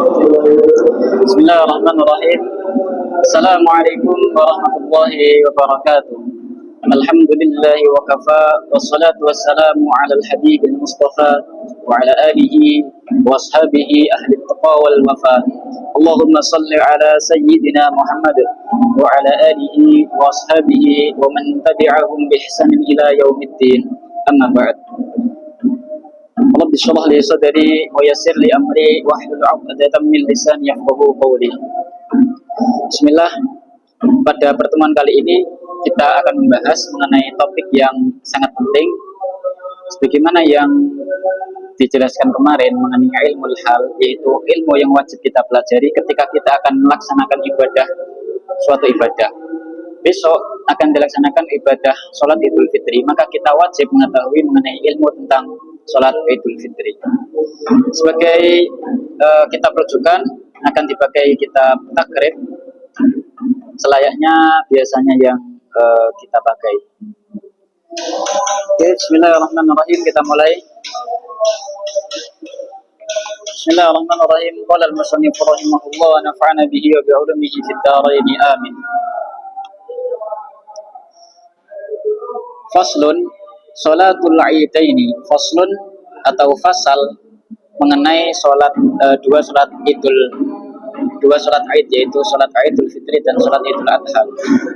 Bismillahirrahmanirrahim. Assalamualaikum warahmatullahi wabarakatuh. Alhamdulillahi wa kafa, wassalatu wassalamu ala al-habibil mustafa wa ala alihi wa ashabihi ahli taqwa wal wafa. Allahumma salli ala sayyidina Muhammad wa ala alihi wa ashabihi wa man tabi'ahum bi ihsanin ila yaumiddin. Amma ba'd. Rabbi shrah li sadri wa yassir li amri wahlul 'uqdatam min lisani yafqahu qawli. Bismillah. Pada pertemuan kali ini kita akan membahas mengenai topik yang sangat penting sebagaimana yang dijelaskan kemarin mengenai ilmul hal, yaitu ilmu yang wajib kita pelajari ketika kita akan melaksanakan ibadah, suatu ibadah. Besok akan dilaksanakan ibadah sholat Idul Fitri, maka kita wajib mengetahui mengenai ilmu tentang sholat Idul Fitri. Sebagai kitab rujukan akan dipakai kitab takrib selayaknya biasanya yang kita pakai. Oke, bismillahirrahmanirrahim, kita mulai. Bismillahirrahmanirrahim. Qala al-musannif rahimahullah wa nafa'ana bihi wa bi'ulumihi fid dharain amin. Faslun sholatul aidaini. Faslun atau fasal mengenai dua sholat Aid, yaitu sholat Idul Fitri dan sholat Idul Adha.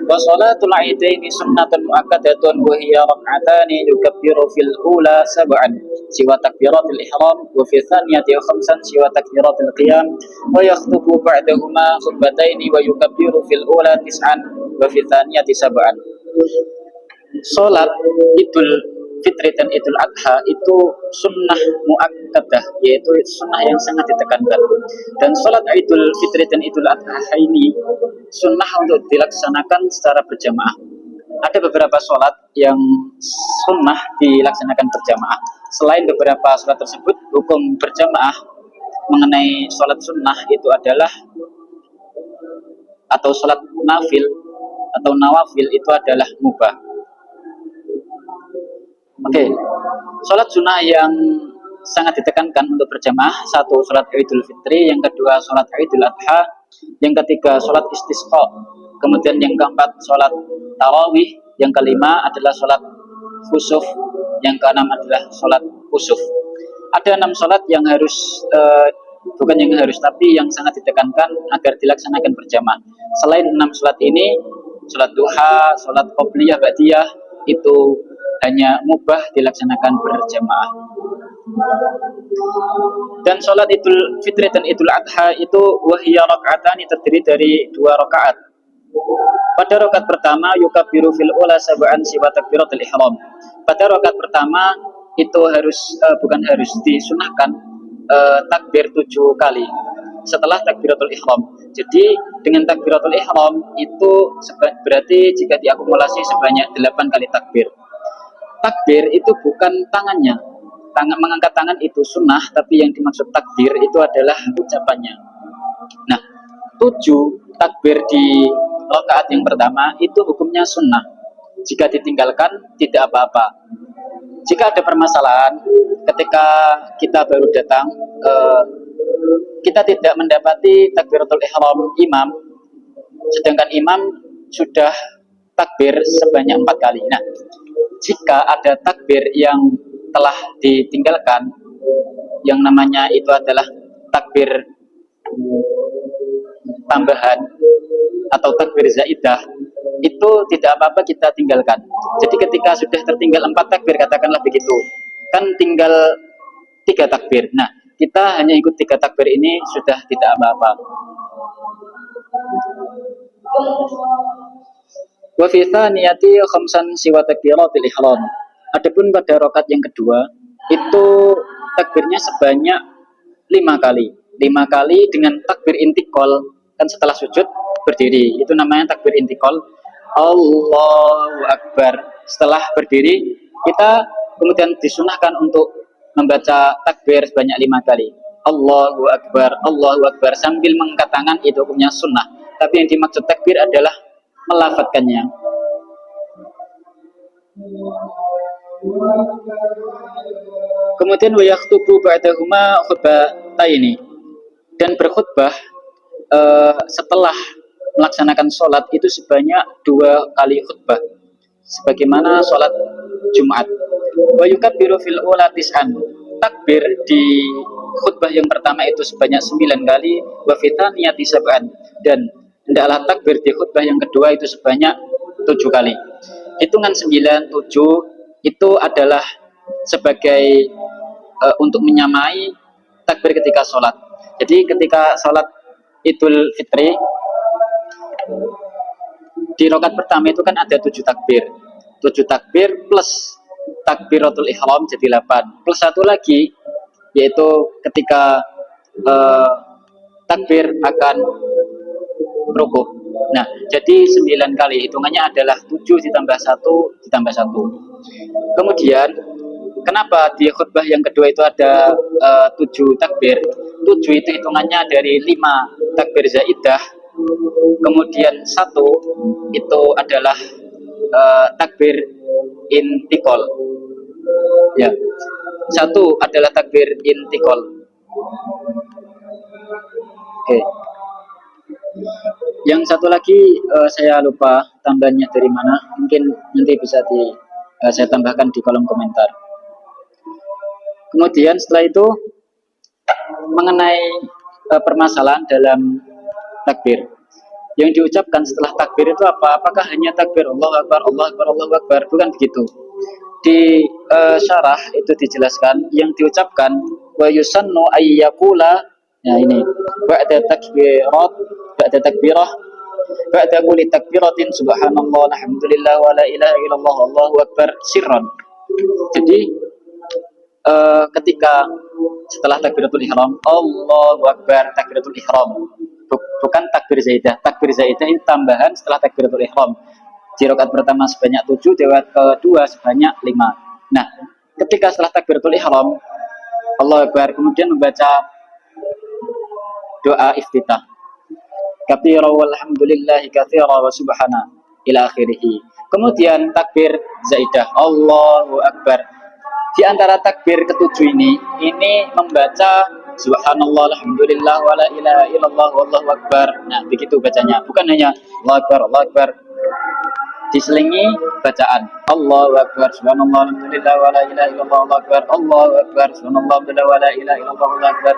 Wa sholatul aidaini sunnatun muakkadatun wa hiya rak'atani yukabbiru fil ula sab'an siwa takbiratul ihram wa fi thaniyati khamsan siwa takbiratul qiyam wa yakhutubu ba'dahuma khutbataini wa yukabbiru fil ula tis'an wa fi thaniyati sab'an. Sholat Idul Fitri dan Idul Adha itu sunnah muakkadah, yaitu sunnah yang sangat ditekankan. Dan sholat Idul Fitri dan Idul Adha ini sunnah untuk dilaksanakan secara berjamaah. Ada beberapa sholat yang sunnah dilaksanakan berjamaah. Selain beberapa sholat tersebut, hukum berjamaah mengenai sholat sunnah itu adalah, atau sholat nafil atau nawafil itu adalah mubah. Oke, sholat sunnah yang sangat ditekankan untuk berjamaah: satu, sholat Idul Fitri; yang kedua, sholat Idul Adha; yang ketiga, sholat istisqa; kemudian yang keempat, sholat tarawih; yang kelima adalah sholat khusuf; yang keenam adalah sholat khusuf. Ada 6 sholat yang harus, bukan yang harus, tapi yang sangat ditekankan agar dilaksanakan berjamaah. Selain 6 sholat ini, sholat duha, sholat qobliyah, ba'diyah itu hanya mubah dilaksanakan berjamaah. Dan sholat Idul Fitri dan Idul Adha itu wahiyya rak'atani, terdiri dari 2 rakaat. Pada rakaat pertama yukabbiru fil ula sab'an siwa takbiratul ihram. Pada rakaat pertama itu disunahkan takbir 7 kali setelah takbiratul ihram. Jadi dengan takbiratul ihram itu berarti jika diakumulasi sebanyak 8 kali takbir. Takbir itu bukan tangannya. Mengangkat tangan itu sunnah, tapi yang dimaksud takbir itu adalah ucapannya. Nah, 7 takbir di rakaat yang pertama itu hukumnya sunnah. Jika ditinggalkan tidak apa-apa. Jika ada permasalahan ketika kita baru datang, kita tidak mendapati takbiratul ihram imam, sedangkan imam sudah takbir sebanyak 4 kali. Nah, jika ada takbir yang telah ditinggalkan, yang namanya itu adalah takbir tambahan atau takbir zaidah, itu tidak apa-apa kita tinggalkan. Jadi ketika sudah tertinggal 4 takbir, katakanlah begitu, kan tinggal 3 takbir. Nah, kita hanya ikut 3 takbir ini sudah tidak apa-apa. Wa fi tsaniyati khamsan siwa takbiratul ihram. Adapun pada rakaat yang kedua itu takbirnya sebanyak 5 kali. 5 kali dengan takbir intikal, kan setelah sujud berdiri. Itu namanya takbir intikal. Allahu Akbar. Setelah berdiri kita kemudian disunahkan untuk membaca takbir sebanyak 5 kali. Allahu Akbar, Allahu Akbar sambil mengangkat tangan, itu hukumnya sunnah. Tapi yang dimaksud takbir adalah melafadzkannya. Kemudian wa yakhtubu ba'dahuma khutbataini. Dan berkhutbah setelah melaksanakan sholat itu sebanyak 2 kali khutbah sebagaimana sholat Jumat. Wa yukabbiru fil ula tis'an, takbir di khutbah yang pertama itu sebanyak 9 kali, wa fitaniyati sab'an, dan hendaklah takbir di khutbah yang kedua itu sebanyak 7 kali. Hitungan 9, 7 itu adalah sebagai untuk menyamai takbir ketika sholat. Jadi ketika sholat Idul Fitri di rakaat pertama itu kan ada 7 takbir. 7 takbir plus takbiratul ihram jadi 8. Plus satu lagi yaitu ketika takbir akan rukuk. Nah, jadi 9 kali hitungannya adalah 7 ditambah 1 ditambah 1. Kemudian kenapa di khutbah yang kedua itu ada 7 takbir? 7 itu hitungannya dari 5 takbir zaidah. Kemudian 1 itu adalah takbir intikal. Ya. 1 adalah takbir intikal. Oke. Yang satu lagi saya lupa tambahnya dari mana. Mungkin nanti bisa saya tambahkan di kolom komentar. Kemudian setelah itu mengenai permasalahan dalam takbir. Yang diucapkan setelah takbir itu apa? Apakah hanya takbir Allahu Akbar, Allahu Akbar, Allahu Akbar? Bukan begitu. Di syarah itu dijelaskan yang diucapkan wa yusannu ayyakula, ya ini ba'da takbirat, ba'da takbirah, ba'da kulli takbiratin subhanallah alhamdulillah wa la ilaha illallah Allahu Akbar sirran. Jadi ketika setelah takbiratul ihram Allahu Akbar, takbiratul ihram, bukan takbir zaidah. Takbir zaidah itu tambahan setelah takbiratul ihram. Di rakaat pertama sebanyak 7, di rakaat kedua sebanyak 5. Nah, ketika setelah takbiratul ihram Allahu Akbar kemudian membaca doa iftitah. Katsira walhamdulillahi katsira wa subhana ila akhirih. Kemudian takbir zaidah Allahu Akbar. Di antara takbir ketujuh ini membaca subhanallah alhamdulillah wa la ilaha illallah wallahu akbar. Nah, begitu bacanya. Bukan hanya Allahu Akbar, Allahu Akbar. Diselingi bacaan Allahu Akbar, subhanallah alhamdulillah wa la ilaha illallah Allahu Akbar, Allahu Akbar, subhanallah alhamdulillah wa la ilaha illallah Allahu Akbar.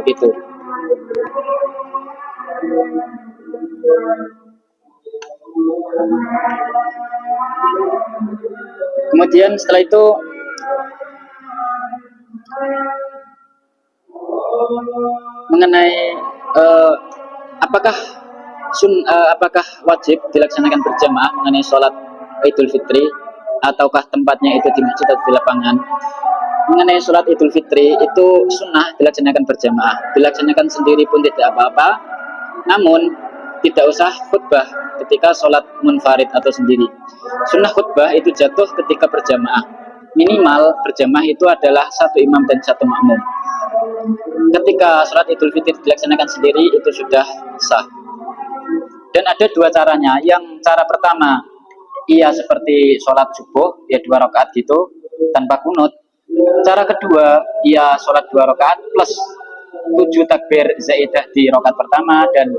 Begitu. Kemudian setelah itu mengenai apakah wajib dilaksanakan berjamaah mengenai sholat Idul Fitri ataukah tempatnya itu di masjid atau di lapangan. Mengenai sholat Idul Fitri itu sunnah dilaksanakan berjamaah, dilaksanakan sendiri pun tidak apa-apa, namun tidak usah khutbah ketika sholat munfarid atau sendiri. Sunnah khutbah itu jatuh ketika berjamaah. Minimal berjamaah itu adalah 1 imam dan 1 makmum. Ketika sholat Idul Fitri dilaksanakan sendiri itu sudah sah. Dan ada 2 caranya. Yang cara pertama, ia seperti sholat subuh, ya 2 rakaat gitu, tanpa kunut. Cara kedua, ia sholat 2 rakaat plus 7 takbir zaidah di rakaat pertama dan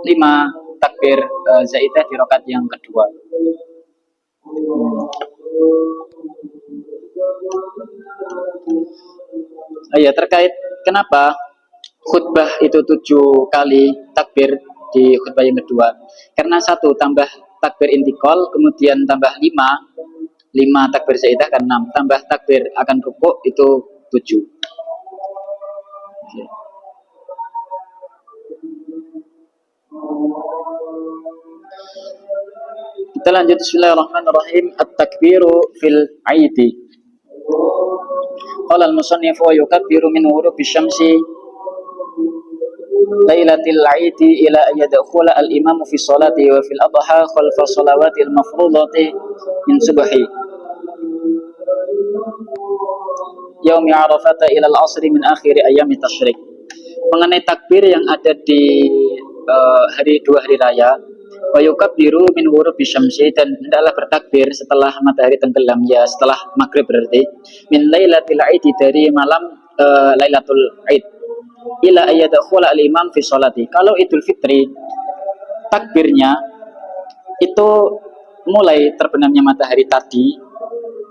5 takbir zaidah di rakaat yang kedua. Ya, terkait kenapa khutbah itu 7 kali takbir di khutbah yang kedua, karena 1 tambah takbir intikal, kemudian tambah 5 takbir zaidah kan 6, tambah takbir akan rukuk itu 7. Kita lanjut. Bismillahirrahmanirrahim. At-takbiru fil aidi. Qala al-musannif wa yukabbiru min ghurubi syamsi lailatil aidi ila yadkhula al-imamu fi sholati wa fil adha khalfa sholawati al-mafrudati min subhi yaumi arafata ila al-asri min akhir ayami tasyrik. Mengenai takbir yang ada di 2 hari raya, wa yukabbiru min ghurubi syamsi, dan hendaklah bertakbir setelah matahari tenggelam, ya setelah maghrib berarti, min lailatul aid, dari malam lailatul aid, ila ayyadkhula al-imam fi sholati. Kalau Idul Fitri takbirnya itu mulai terbenamnya matahari tadi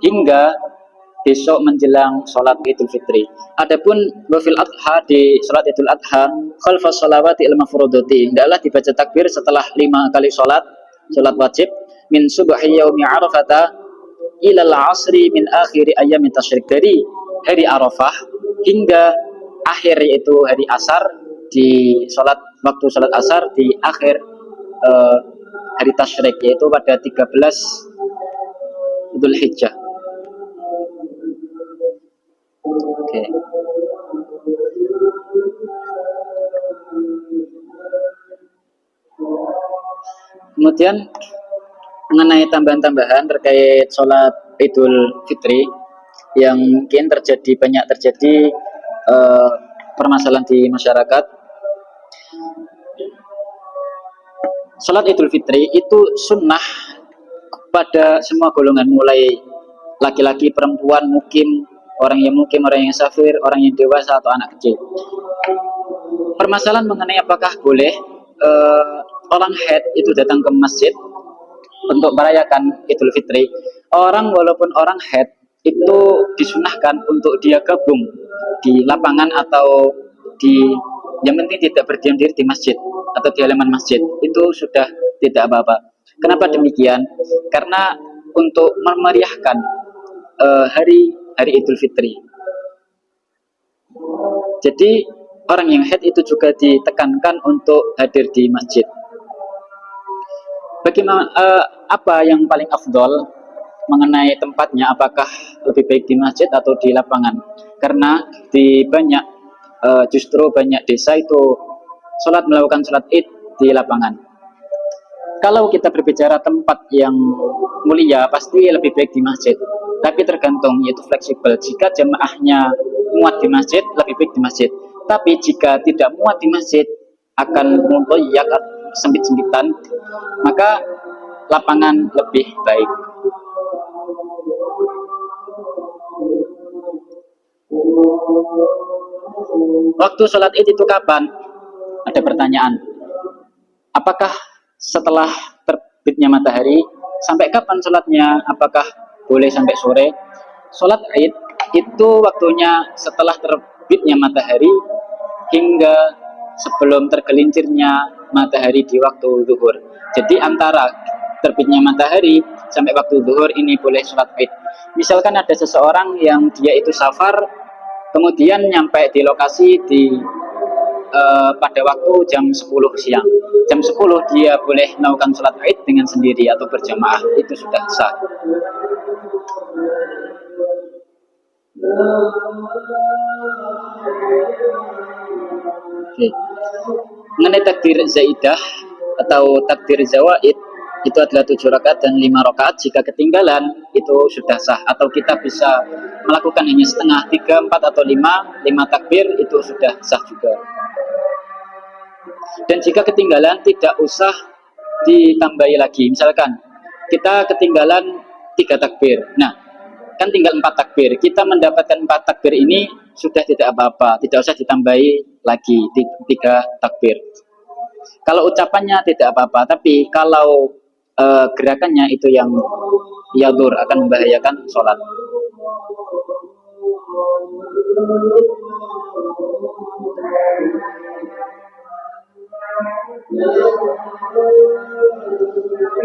hingga besok menjelang sholat Idul Fitri. Adapun wafil adha, di sholat Idul Adha, khalfa sholawati al-mafrudati, hendaklah dibaca takbir setelah 5 kali sholat wajib, min subhi yaumi arafata ilal asri min akhiri ayyami tasyrik, dari hari Arafah hingga akhir, yaitu hari asar, di waktu sholat asar di akhir hari tasyrik, yaitu pada 13 Dzul Hijjah. Oke. Kemudian mengenai tambahan-tambahan terkait sholat Idul Fitri yang mungkin banyak terjadi permasalahan di masyarakat. Sholat Idul Fitri itu sunnah pada semua golongan, mulai laki-laki, perempuan, mukim, orang yang mukim, orang yang safir, orang yang dewasa atau anak kecil. Permasalahan mengenai apakah boleh orang haid itu datang ke masjid untuk merayakan Idul Fitri. Walaupun orang haid itu disunahkan untuk dia gabung di lapangan atau yang penting tidak berdiam diri di masjid atau di halaman masjid, itu sudah tidak apa-apa. Kenapa demikian? Karena untuk memeriahkan hari Idul Fitri. Jadi orang yang haid itu juga ditekankan untuk hadir di masjid. Bagaimana apa yang paling afdol mengenai tempatnya, apakah lebih baik di masjid atau di lapangan? Karena di justru banyak desa itu melakukan sholat id di lapangan. Kalau kita berbicara tempat yang mulia, pasti lebih baik di masjid. Tapi tergantung, yaitu fleksibel. Jika jemaahnya muat di masjid, lebih baik di masjid. Tapi jika tidak muat di masjid, akan muntoyak, sempit-sempitan, maka lapangan lebih baik. Waktu sholat id itu kapan? Ada pertanyaan. Apakah setelah terbitnya matahari? Sampai kapan sholatnya? Apakah boleh sampai sore? Sholat id itu waktunya setelah terbitnya matahari hingga sebelum tergelincirnya matahari di waktu zuhur. Jadi antara terbitnya matahari sampai waktu zuhur ini boleh sholat id. Misalkan ada seseorang yang dia itu safar, kemudian nyampe di lokasi pada waktu jam 10 siang. Jam 10 dia boleh melakukan sholat id dengan sendiri atau berjamaah, itu sudah sah. Oke. Mengenai takbir zaidah atau takbir zawaid, itu adalah 7 rakaat dan 5 rakaat. Jika ketinggalan itu sudah sah, atau kita bisa melakukan hanya setengah, 3, 4 atau 5 takbir itu sudah sah juga. Dan jika ketinggalan tidak usah ditambahi lagi. Misalkan kita ketinggalan 3 takbir, nah kan tinggal 4 takbir, kita mendapatkan 4 takbir ini sudah tidak apa-apa, tidak usah ditambahi lagi 3 takbir. Kalau ucapannya tidak apa-apa, tapi kalau gerakannya itu yang yadur, akan membahayakan sholat.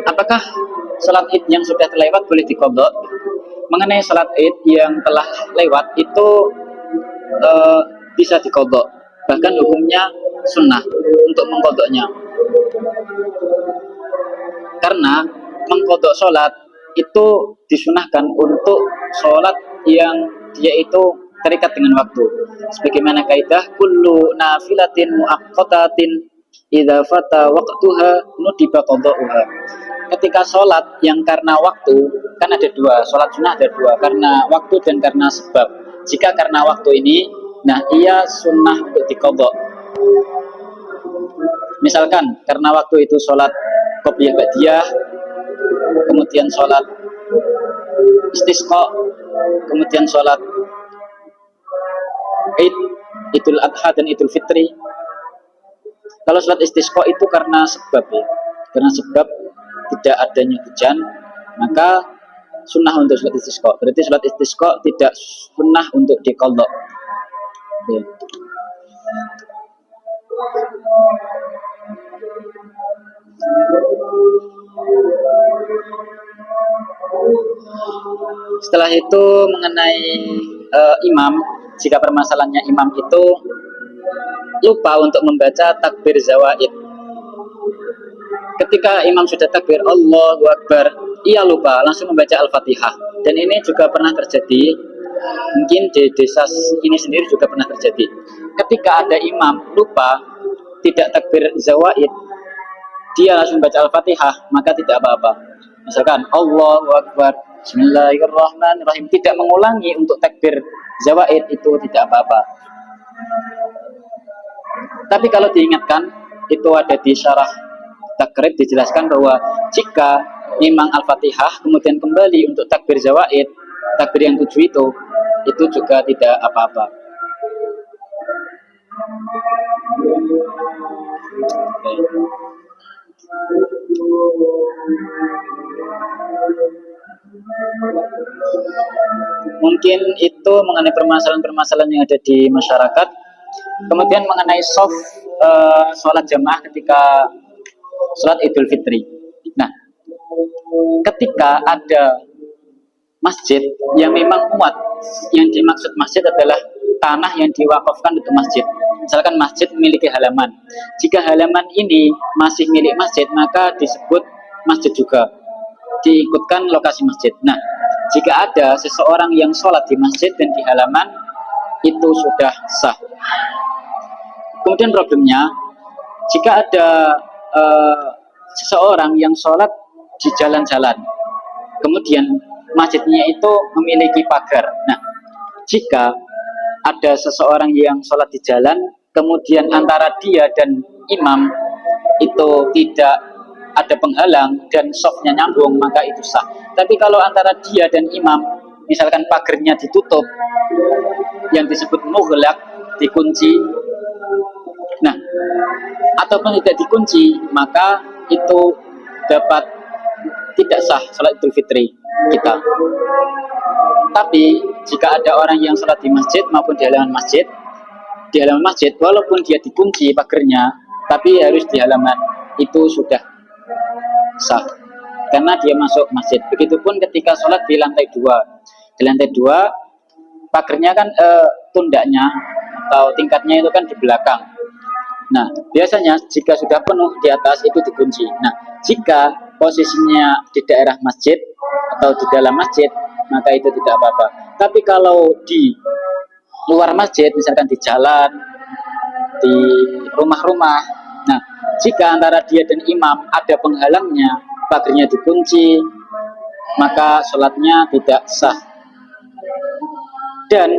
Apakah sholat id yang sudah terlewat boleh diqadha? Mengenai sholat id yang telah lewat itu bisa diqadha, bahkan hukumnya sunnah untuk mengqadhanya. Karena mengqadha sholat itu disunahkan untuk sholat yang dia itu terikat dengan waktu. Sebagaimana kaidah kullu nafilatin muaqqatatin idza fata waqtuha nudiba qadha'uha. Ketika sholat yang karena waktu, kan ada 2, sholat sunnah ada 2, karena waktu dan karena sebab. Jika karena waktu ini, nah ia sunnah untuk diqadha. Misalkan karena waktu itu sholat qobliyah ba'diyah, kemudian sholat istisqa, kemudian sholat id, Idul Adha dan Idul Fitri. Kalau sholat istisqa itu karena sebab ya, karena sebab tidak adanya hujan, maka sunnah untuk sholat istisqa. Berarti sholat istisqa tidak sunnah untuk diqadha. Ya. Setelah itu mengenai imam, jika permasalahannya imam itu lupa untuk membaca takbir zawaid. Ketika imam sudah takbir Allahu Akbar, ia lupa langsung membaca Al-Fatihah. Dan ini juga pernah terjadi, mungkin di desa ini sendiri juga pernah terjadi. Ketika ada imam lupa tidak takbir zawaid, dia langsung baca Al-Fatihah, maka tidak apa-apa. Misalkan Allahu Akbar, Bismillahirrahmanirrahim, tidak mengulangi untuk takbir zawaid, itu tidak apa-apa. Tapi kalau diingatkan, itu ada di syarah takrib dijelaskan bahwa jika memang Al-Fatihah kemudian kembali untuk takbir zawaid, takbir yang 7 itu juga tidak apa-apa. Mungkin itu mengenai permasalahan-permasalahan yang ada di masyarakat. Kemudian mengenai sholat jamaah ketika sholat Idul Fitri. Nah, ketika ada masjid yang memang muat, yang dimaksud masjid adalah tanah yang diwakafkan untuk masjid. Misalkan masjid memiliki halaman. Jika halaman ini masih milik masjid, maka disebut masjid juga, diikutkan lokasi masjid. Nah, jika ada seseorang yang sholat di masjid dan di halaman, itu sudah sah. Kemudian problemnya, jika ada seseorang yang sholat di jalan-jalan, kemudian masjidnya itu memiliki pagar. Nah, jika ada seseorang yang sholat di jalan, kemudian antara dia dan imam itu tidak ada penghalang dan softnya nyambung, maka itu sah. Tapi kalau antara dia dan imam, misalkan pagarnya ditutup, yang disebut mughlaq, dikunci, nah, ataupun tidak dikunci, maka itu dapat tidak sah sholat Idul Fitri kita. Tapi jika ada orang yang sholat di masjid maupun di halaman masjid, walaupun dia dikunci pagernya, tapi harus di halaman, itu sudah sah karena dia masuk masjid. Begitupun ketika sholat di lantai 2. Di lantai 2 pagernya kan tundaknya atau tingkatnya itu kan di belakang. Nah, biasanya jika sudah penuh di atas itu dikunci. Nah, jika posisinya di daerah masjid atau di dalam masjid, maka itu tidak apa-apa. Tapi kalau di luar masjid, misalkan di jalan, di rumah-rumah, nah, jika antara dia dan imam ada penghalangnya, pagernya dikunci, maka sholatnya tidak sah. Dan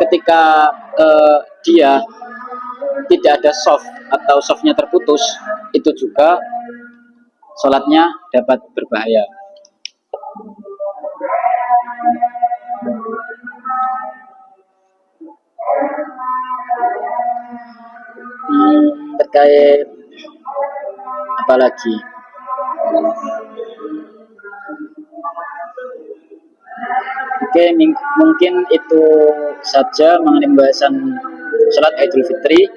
ketika dia tidak ada soft atau softnya terputus, itu juga sholatnya dapat berbahaya. Terkait apa lagi? Oke, mungkin itu saja mengenai pembahasan sholat Idul Fitri.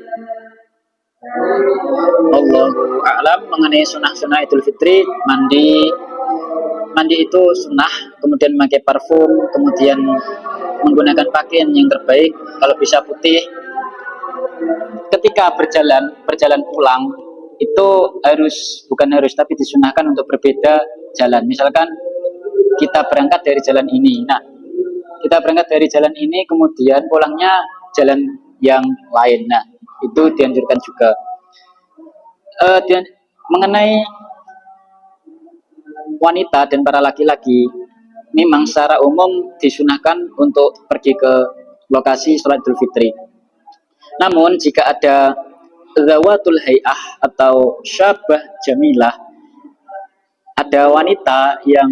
Allahu a'lam. Mengenai sunnah-sunnah Idul Fitri, mandi itu sunnah, kemudian memakai parfum, kemudian menggunakan pakaian yang terbaik, kalau bisa putih. Ketika berjalan pulang itu bukan harus tapi disunahkan untuk berbeda jalan. Misalkan kita berangkat dari jalan ini, nah, kita berangkat dari jalan ini kemudian pulangnya jalan yang lain, nah, itu dianjurkan juga. Mengenai wanita dan para laki-laki, memang secara umum disunahkan untuk pergi ke lokasi sholat Idul Fitri. Namun jika ada zawatul hay'ah atau syabah jamilah, ada wanita yang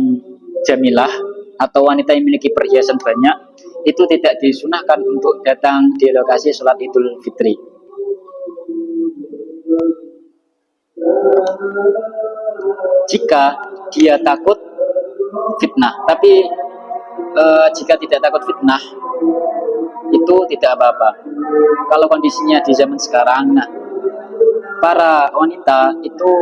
jamilah atau wanita yang memiliki perhiasan banyak, itu tidak disunahkan untuk datang di lokasi sholat Idul Fitri. Jika dia takut fitnah, tapi jika tidak takut fitnah itu tidak apa-apa. Kalau kondisinya di zaman sekarang, nah para wanita itu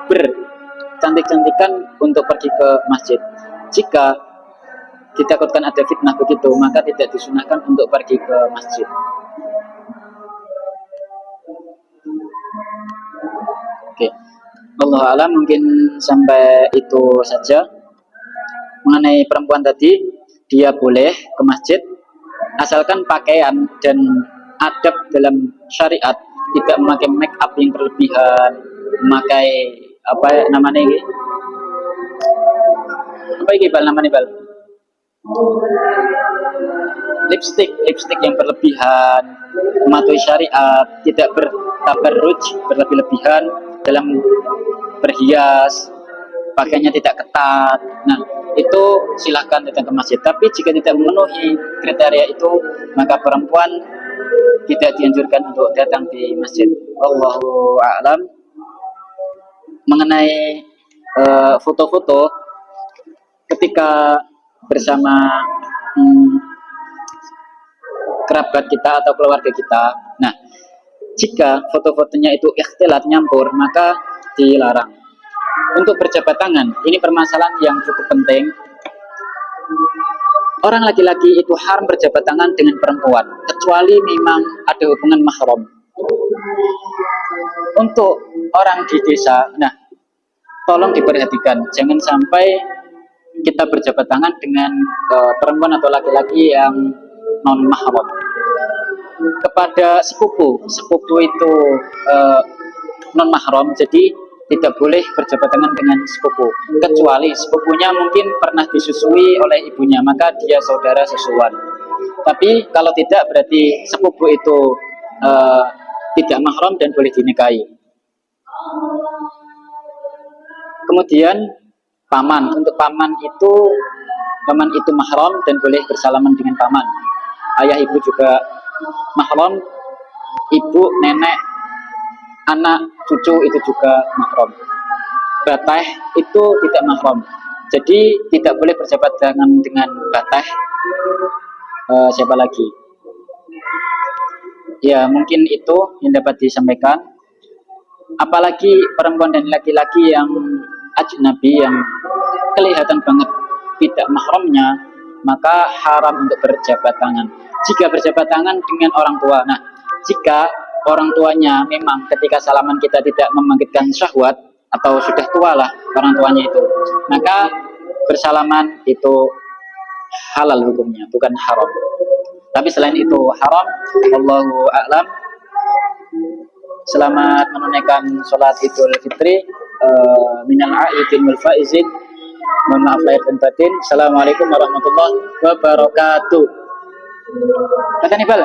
bercantik-cantikan untuk pergi ke masjid. Jika ditakutkan ada fitnah begitu, maka tidak disunahkan untuk pergi ke masjid. Oke, Allah alam, mungkin sampai itu saja mengenai perempuan tadi. Dia boleh ke masjid asalkan pakaian dan adab dalam syariat, tidak memakai make up yang berlebihan, memakai apa namanya ini? Apa ini bal namanya bal? Lipstick yang berlebihan, mematuhi syariat, tidak bertabarruj berlebih-lebihan dalam berhias, pakainya tidak ketat. Nah, itu silahkan datang ke masjid. Tapi jika tidak memenuhi kriteria itu, maka perempuan tidak dianjurkan untuk datang di masjid. Allahu a'lam. Mengenai foto-foto ketika bersama kerabat kita atau keluarga kita, nah jika foto-fotonya itu ikhtilat, nyampur, maka dilarang. Untuk berjabat tangan, ini permasalahan yang cukup penting. Orang laki-laki itu haram berjabat tangan dengan perempuan, kecuali memang ada hubungan mahram. Untuk orang di desa, nah tolong diperhatikan, jangan sampai kita berjabat tangan dengan perempuan atau laki-laki yang non mahram. Kepada sepupu itu non mahram, jadi tidak boleh berjabat tangan dengan sepupu, kecuali sepupunya mungkin pernah disusui oleh ibunya, maka dia saudara susuan. Tapi kalau tidak, berarti sepupu itu tidak mahram dan boleh dinikahi. Kemudian paman, untuk paman itu mahram dan boleh bersalaman dengan paman. Ayah ibu juga mahram, ibu, nenek, anak, cucu itu juga mahram. Batah itu tidak mahram, jadi tidak boleh berjabat tangan dengan batah. Siapa lagi? Ya, mungkin itu yang dapat disampaikan. Apalagi perempuan dan laki-laki yang ajnabi, yang kelihatan banget tidak mahramnya, maka haram untuk berjabat tangan. Jika berjabat tangan dengan orang tua, nah jika orang tuanya memang ketika salaman kita tidak membangkitkan syahwat, atau sudah tua lah orang tuanya itu, maka bersalaman itu halal hukumnya, bukan haram. Tapi selain itu haram. Allahu a'lam. Selamat menunaikan sholat Idul Fitri, minal aidin wal faizin. Mohon maaf lahir dan batin. Assalamualaikum warahmatullahi wabarakatuh. Kata nih bal.